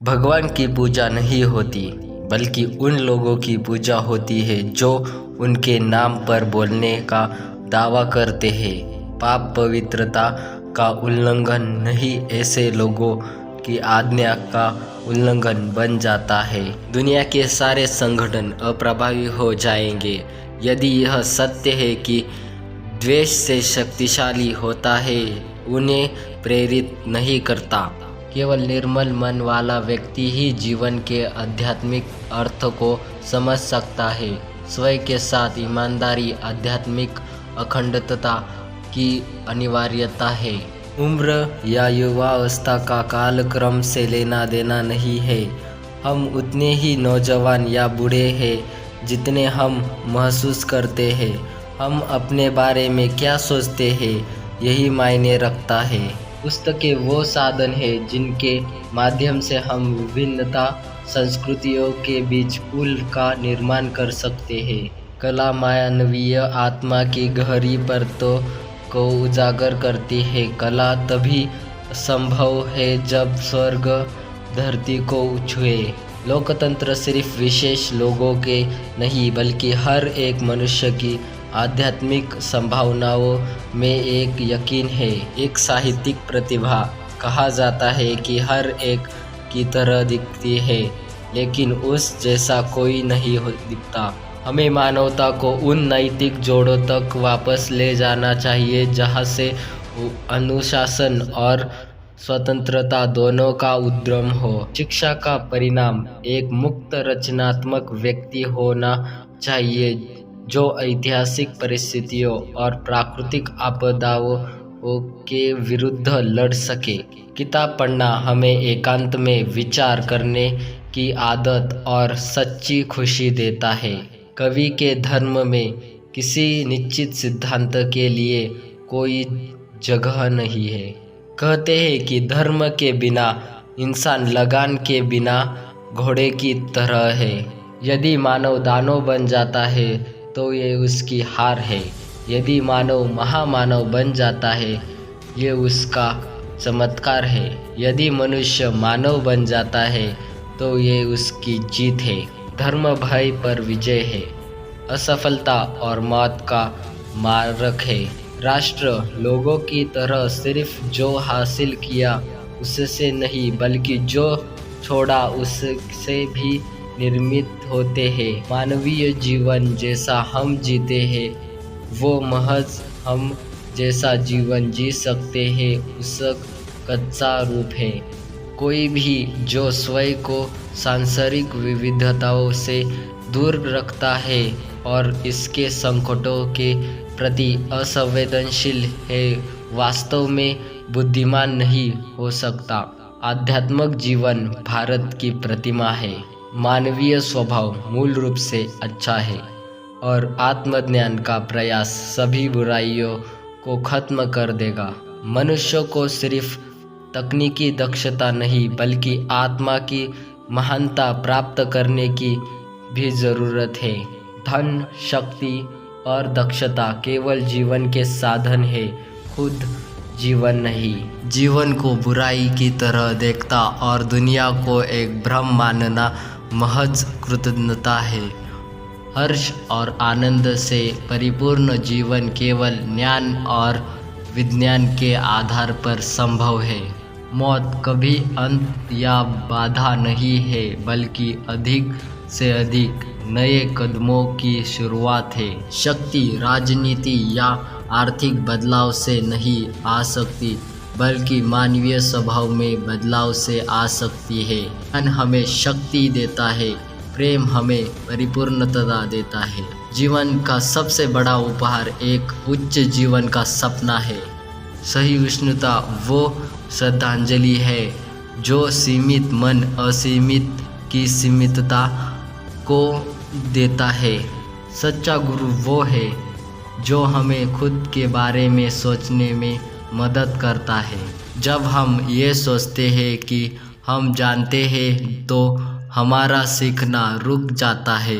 भगवान की पूजा नहीं होती, बल्कि उन लोगों की पूजा होती है जो उनके नाम पर बोलने का दावा करते हैं। पाप पवित्रता का उल्लंघन नहीं, ऐसे लोगों की आज्ञा का उल्लंघन बन जाता है। दुनिया के सारे संगठन अप्रभावी हो जाएंगे यदि यह सत्य है कि द्वेष से शक्तिशाली होता है, उन्हें प्रेरित नहीं करता। केवल निर्मल मन वाला व्यक्ति ही जीवन के आध्यात्मिक अर्थ को समझ सकता है। स्वयं के साथ ईमानदारी आध्यात्मिक अखंडता की अनिवार्यता है। उम्र या युवावस्था का कालक्रम से लेना देना नहीं है। हम उतने ही नौजवान या बूढ़े हैं जितने हम महसूस करते हैं। हम अपने बारे में क्या सोचते हैं, यही मायने रखता है। पुस्तकें वो साधन है जिनके माध्यम से हम विभिन्नता संस्कृतियों के बीच पुल का निर्माण कर सकते हैं। कला मानवीय आत्मा की गहरी परतों को उजागर करती है। कला तभी संभव है जब स्वर्ग धरती को छुए। लोकतंत्र सिर्फ विशेष लोगों के नहीं, बल्कि हर एक मनुष्य की आध्यात्मिक संभावनाओं में एक यकीन है। एक साहित्यिक प्रतिभा कहा जाता है कि हर एक की तरह दिखती है, लेकिन उस जैसा कोई नहीं दिखता। हमें मानवता को उन नैतिक जोड़ों तक वापस ले जाना चाहिए जहाँ से अनुशासन और स्वतंत्रता दोनों का उद्गम हो। शिक्षा का परिणाम एक मुक्त रचनात्मक व्यक्ति होना चाहिए जो ऐतिहासिक परिस्थितियों और प्राकृतिक आपदाओं के विरुद्ध लड़ सके। किताब पढ़ना हमें एकांत में विचार करने की आदत और सच्ची खुशी देता है। कवि के धर्म में किसी निश्चित सिद्धांत के लिए कोई जगह नहीं है। कहते हैं कि धर्म के बिना इंसान लगान के बिना घोड़े की तरह है। यदि मानव दानव बन जाता है तो ये उसकी हार है। यदि मानव महामानव बन जाता है, ये उसका चमत्कार है। यदि मनुष्य मानव बन जाता है तो ये उसकी जीत है। धर्म भय पर विजय है, असफलता और मौत का मारक है। राष्ट्र लोगों की तरह सिर्फ जो हासिल किया उससे नहीं, बल्कि जो छोड़ा उससे भी निर्मित होते हैं। मानवीय जीवन जैसा हम जीते हैं, वो महज हम जैसा जीवन जी सकते हैं उसका कच्चा रूप है। कोई भी जो स्वयं को सांसारिक विविधताओं से दूर रखता है और इसके संकटों के प्रति असंवेदनशील है, वास्तव में बुद्धिमान नहीं हो सकता। आध्यात्मिक जीवन भारत की प्रतिमा है। मानवीय स्वभाव मूल रूप से अच्छा है और आत्मज्ञान का प्रयास सभी बुराइयों को खत्म कर देगा। मनुष्य को सिर्फ तकनीकी दक्षता नहीं, बल्कि आत्मा की महानता प्राप्त करने की भी ज़रूरत है। धन, शक्ति और दक्षता केवल जीवन के साधन है, खुद जीवन नहीं। जीवन को बुराई की तरह देखता और दुनिया को एक भ्रम मानना महज कृतज्ञता है। हर्ष और आनंद से परिपूर्ण जीवन केवल ज्ञान और विज्ञान के आधार पर संभव है। मौत कभी अंत या बाधा नहीं है, बल्कि अधिक से अधिक नए कदमों की शुरुआत है। शक्ति राजनीति या आर्थिक बदलाव से नहीं आ सकती, बल्कि मानवीय स्वभाव में बदलाव से आ सकती है। धन हमें शक्ति देता है, प्रेम हमें परिपूर्णता देता है। जीवन का सबसे बड़ा उपहार एक उच्च जीवन का सपना है। सहिष्णुता वो श्रद्धांजलि है जो सीमित मन असीमित की सीमितता को देता है। सच्चा गुरु वो है जो हमें खुद के बारे में सोचने में मदद करता है। जब हम ये सोचते हैं कि हम जानते हैं तो हमारा सीखना रुक जाता है।